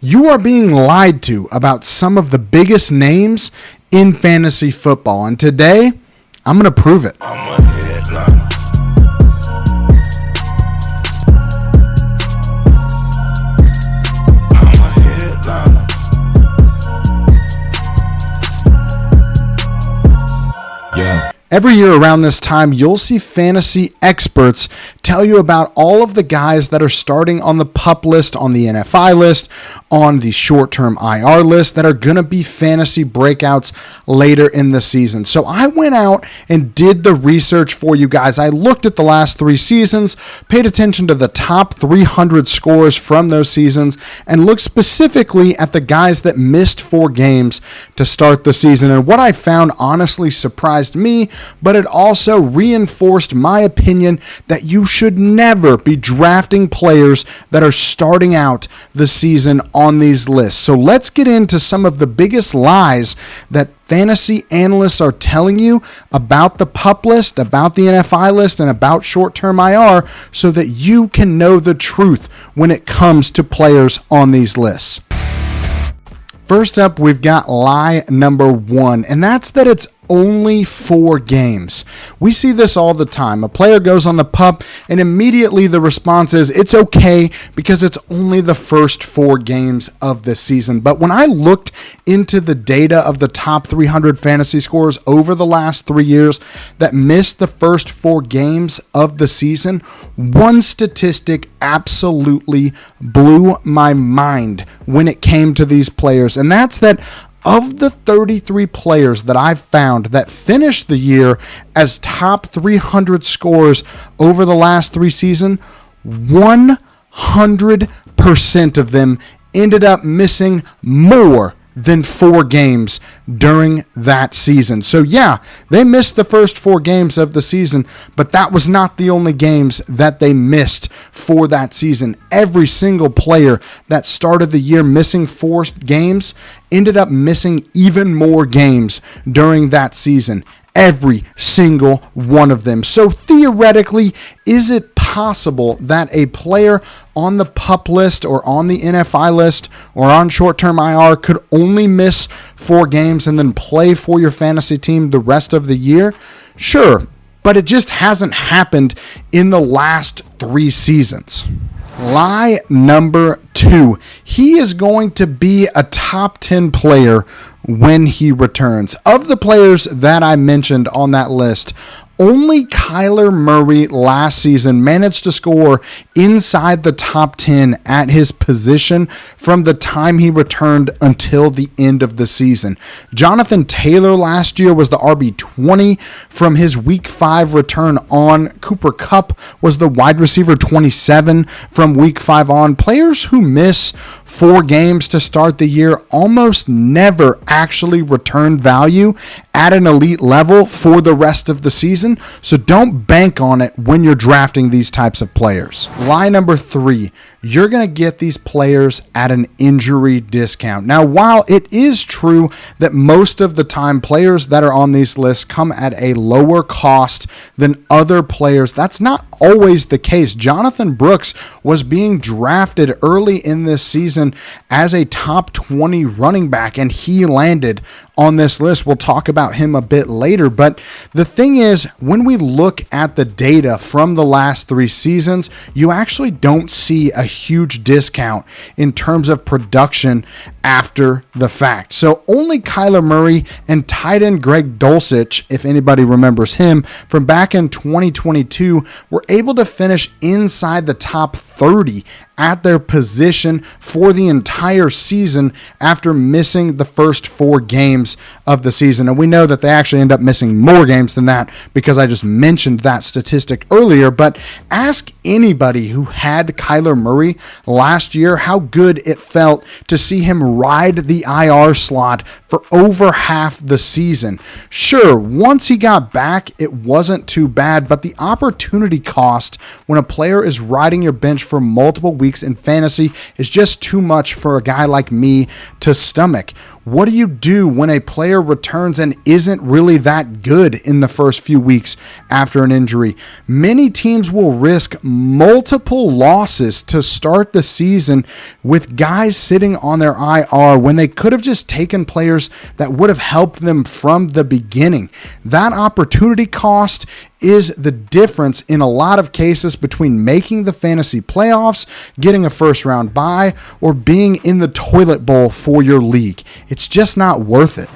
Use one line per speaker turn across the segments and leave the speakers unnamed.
You are being lied to about some of the biggest names in fantasy football. And today, I'm going to prove it. Every year around this time, you'll see fantasy experts tell you about all of the guys that are starting on the PUP list, on the NFI list, on the short-term IR list that are going to be fantasy breakouts later in the season. So I went out and did the research for you guys. I looked at the last 3 seasons, paid attention to the top 300 scores from those seasons, and looked specifically at the guys that missed 4 games to start the season. And what I found honestly surprised me, but it also reinforced my opinion that you should never be drafting players that are starting out the season on these lists. So let's get into some of the biggest lies that fantasy analysts are telling you about the PUP list, about the NFI list, and about short-term IR so that you can know the truth when it comes to players on these lists. First up, we've got lie number 1, and that's that it's only 4 games. We see this all the time. A player goes on the PUP and immediately the response is it's okay because it's only the first 4 games of the season. But when I looked into the data of the top 300 fantasy scores over the last 3 years that missed the first 4 games of the season, one statistic absolutely blew my mind when it came to these players, and that's that of the 33 players that I've found that finished the year as top 300 scores over the last 3 seasons, 100% of them ended up missing more than 4 games during that season. So yeah, they missed the first 4 games of the season, but that was not the only games that they missed for that season. Every single player that started the year missing 4 games ended up missing even more games during that season. Every single one of them. So theoretically, is it possible that a player on the PUP list or on the NFI list or on short-term IR could only miss 4 games and then play for your fantasy team the rest of the year? Sure, but it just hasn't happened in the last 3 seasons. Lie number 2. He is going to be a top 10 player when he returns. Of the players that I mentioned on that list, only Kyler Murray last season managed to score inside the top 10 at his position from the time he returned until the end of the season. Jonathan Taylor last year was the RB20 from his week 5 return on. Cooper Kupp was the wide receiver 27 from week 5 on. Players who miss 4 games to start the year almost never actually return value at an elite level for the rest of the season. So don't bank on it when you're drafting these types of players. Lie number 3, you're going to get these players at an injury discount. Now, while it is true that most of the time players that are on these lists come at a lower cost than other players, that's not always the case. Jonathan Brooks was being drafted early in this season as a top 20 running back, and he landed on this list. We'll talk about him a bit later, but the thing is, when we look at the data from the last 3 seasons, you actually don't see a huge discount in terms of production after the fact. So only Kyler Murray and tight end Greg Dulcich, if anybody remembers him, from back in 2022, were able to finish inside the top 30 at their position for the entire season after missing the first 4 games of the season. And we know that they actually end up missing more games than that because I just mentioned that statistic earlier. But ask anybody who had Kyler Murray last year how good it felt to see him ride the IR slot for over half the season. Sure, once he got back, it wasn't too bad, but the opportunity cost when a player is riding your bench for multiple weeks in fantasy is just too much for a guy like me to stomach. What do you do when a player returns and isn't really that good in the first few weeks after an injury? Many teams will risk multiple losses to start the season with guys sitting on their IR when they could have just taken players that would have helped them from the beginning. That opportunity cost is the difference in a lot of cases between making the fantasy playoffs, getting a first round bye, or being in the toilet bowl for your league. It's just not worth it.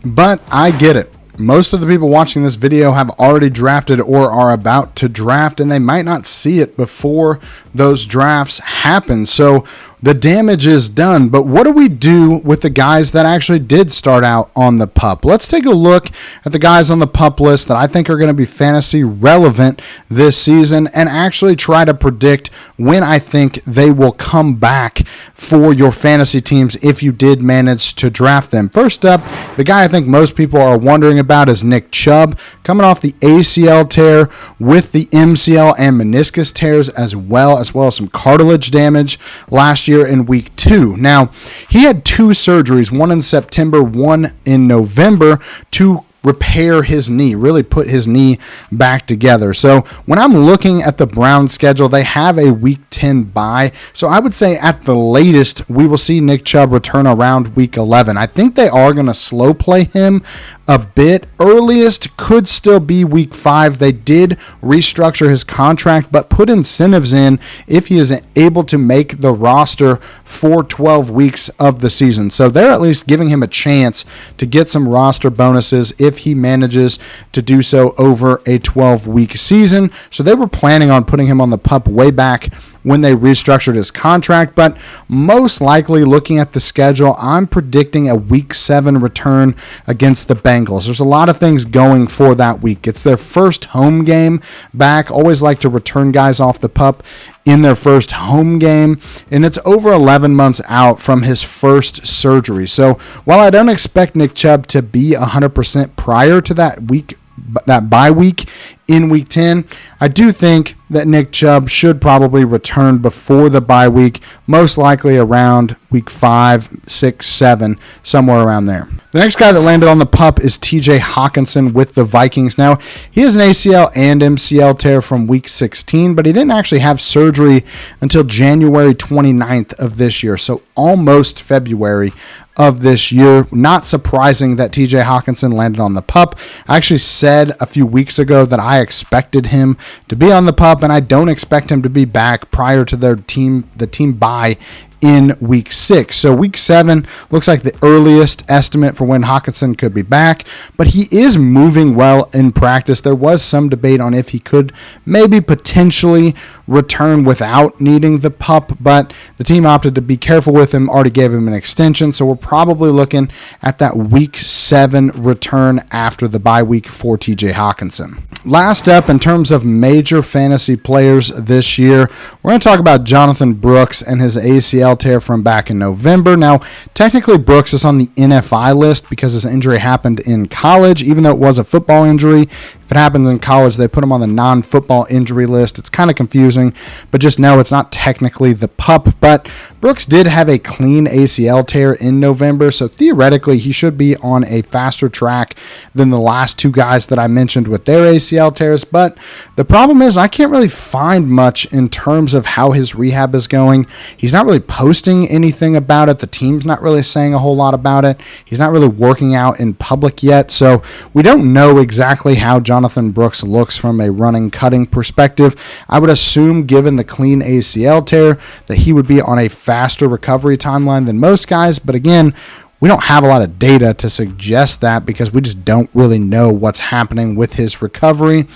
But I get it. Most of the people watching this video have already drafted or are about to draft, and they might not see it before those drafts happen. So the damage is done. But what do we do with the guys that actually did start out on the PUP? Let's take a look at the guys on the PUP list that I think are going to be fantasy relevant this season and actually try to predict when I think they will come back for your fantasy teams if you did manage to draft them. First up, the guy I think most people are wondering about is Nick Chubb, coming off the ACL tear with the MCL and meniscus tears as well as some cartilage damage last year in week 2. Now, he had 2 surgeries, one in September, one in November, to repair his knee, really put his knee back together. So when I'm looking at the Browns schedule, they have a week 10 bye. So I would say at the latest, we will see Nick Chubb return around week 11. I think they are going to slow play him a bit. Earliest could still be week 5. They did restructure his contract, but put incentives in if he is able to make the roster for 12 weeks of the season. So they're at least giving him a chance to get some roster bonuses if he manages to do so over a 12-week season. So they were planning on putting him on the PUP way back when they restructured his contract, but most likely looking at the schedule, I'm predicting a week 7 return against the Bengals. There's a lot of things going for that week. It's their first home game back. Always like to return guys off the PUP in their first home game, and it's over 11 months out from his first surgery. So while I don't expect Nick Chubb to be 100% prior to that bye week in week 10, I do think that Nick Chubb should probably return before the bye week, most likely around week 5, 6, 7, somewhere around there. The next guy that landed on the PUP is TJ Hawkinson with the Vikings. Now, he has an ACL and MCL tear from week 16, but he didn't actually have surgery until January 29th of this year, so almost February of this year. Not surprising that TJ Hawkinson landed on the PUP. I actually said a few weeks ago that I expected him to be on the PUP, and I don't expect him to be back prior to the team bye in week 6. So week 7 looks like the earliest estimate for when Hawkinson could be back, but he is moving well in practice. There was some debate on if he could maybe potentially return without needing the PUP, but the team opted to be careful with him, already gave him an extension, so we're probably looking at that week 7 return after the bye week for TJ Hawkinson. Last up, in terms of major fantasy players this year, we're going to talk about Jonathan Brooks and his ACL tear from back in November. Now, technically Brooks is on the NFI list because his injury happened in college, even though it was a football injury. If it happens in college, they put him on the non-football injury list. It's kind of confusing, but just know it's not technically the PUP. But Brooks did have a clean ACL tear in November, so theoretically he should be on a faster track than the last 2 guys that I mentioned with their ACL tears. But the problem is I can't really find much in terms of how his rehab is going. He's not really posting anything about it. The team's not really saying a whole lot about it. He's not really working out in public yet, so we don't know exactly how Jonathan Brooks looks from a running, cutting perspective. I would assume, given the clean ACL tear, that he would be on a faster recovery timeline than most guys, but again, we don't have a lot of data to suggest that because we just don't really know what's happening with his recovery.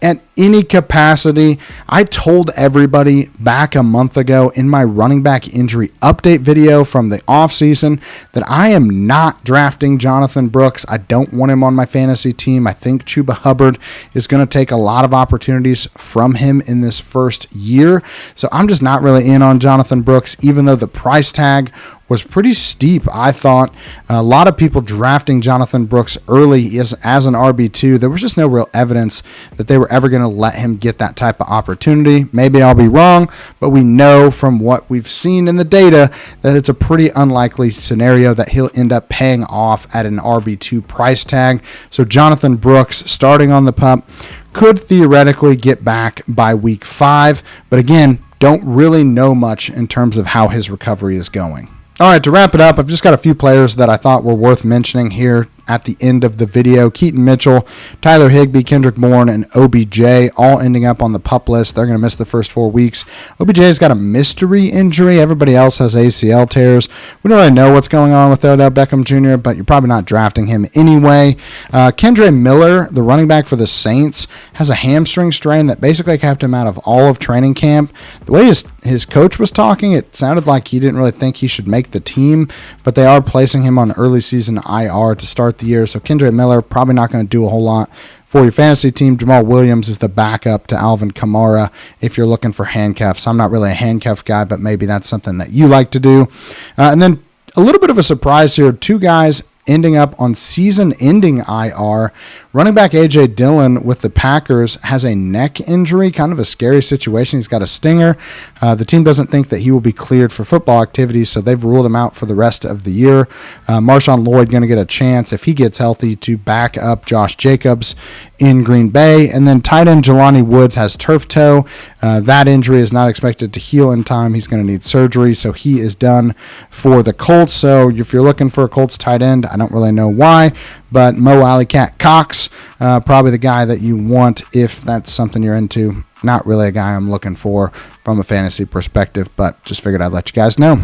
At any capacity, I told everybody back a month ago in my running back injury update video from the offseason that I am not drafting Jonathan Brooks. I don't want him on my fantasy team. I think Chuba Hubbard is going to take a lot of opportunities from him in this first year. So I'm just not really in on Jonathan Brooks, even though the price tag was pretty steep, I thought. A lot of people drafting Jonathan Brooks early as an RB2. There was just no real evidence that they were ever going to let him get that type of opportunity. Maybe I'll be wrong, but we know from what we've seen in the data that it's a pretty unlikely scenario that he'll end up paying off at an RB2 price tag. So Jonathan Brooks, starting on the pup, could theoretically get back by week 5, but again, don't really know much in terms of how his recovery is going. All right, to wrap it up, I've just got a few players that I thought were worth mentioning here at the end of the video. Keaton Mitchell, Tyler Higbee, Kendrick Bourne, and OBJ all ending up on the PUP list. They're going to miss the first 4 weeks. OBJ's got a mystery injury. Everybody else has ACL tears. We don't really know what's going on with Odell Beckham Jr., but you're probably not drafting him anyway. Kendre Miller, the running back for the Saints, has a hamstring strain that basically kept him out of all of training camp. The way his coach was talking, it sounded like he didn't really think he should make the team, but they are placing him on early season IR to start the year. So Kendre Miller probably not going to do a whole lot for your fantasy team. Jamal Williams is the backup to Alvin Kamara if you're looking for handcuffs. I'm not really a handcuff guy, but maybe that's something that you like to do. And then a little bit of a surprise here. 2 guys ending up on season-ending IR. Running back A.J. Dillon with the Packers has a neck injury, kind of a scary situation. He's got a stinger. The team doesn't think that he will be cleared for football activities, so they've ruled him out for the rest of the year. Marshawn Lloyd going to get a chance, if he gets healthy, to back up Josh Jacobs in Green Bay. And then tight end Jelani Woods has turf toe. That injury is not expected to heal in time. He's going to need surgery, so he is done for the Colts. So if you're looking for a Colts tight end, I don't really know why, but Mo Alley-Cat Cox, probably the guy that you want if that's something you're into. Not really a guy I'm looking for from a fantasy perspective, but just figured I'd let you guys know.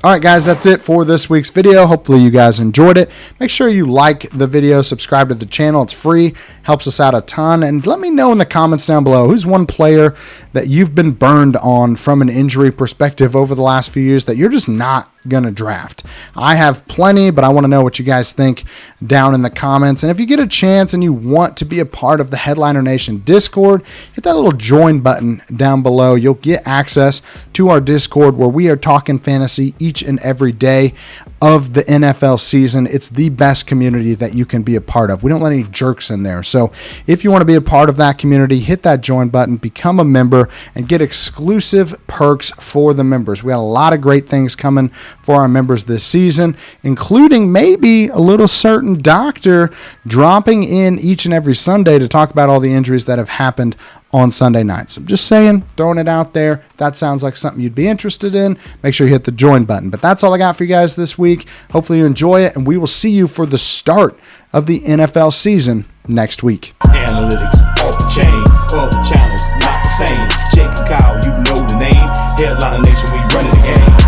All right, guys, that's it for this week's video. Hopefully you guys enjoyed it. Make sure you like the video, subscribe to the channel. It's free, helps us out a ton. And let me know in the comments down below, who's one player that you've been burned on from an injury perspective over the last few years that you're just not going to draft. I have plenty, but I want to know what you guys think down in the comments. And if you get a chance and you want to be a part of the Headliner Nation Discord, hit that little join button down below. You'll get access to our Discord where we are talking fantasy each and every day of the NFL season. It's the best community that you can be a part of. We don't let any jerks in there. So if you want to be a part of that community, hit that join button, become a member, and get exclusive perks for the members. We got a lot of great things coming for our members this season, including maybe a little certain doctor dropping in each and every Sunday to talk about all the injuries that have happened on Sunday nights. I'm just saying, throwing it out there. If that sounds like something you'd be interested in, make sure you hit the join button. But that's all I got for you guys this week. Hopefully you enjoy it, and we will see you for the start of the NFL season next week.
Analytics off the chain, other channels not the same. Jake and Kyle, you know the name. Headliner Nation, we running the game.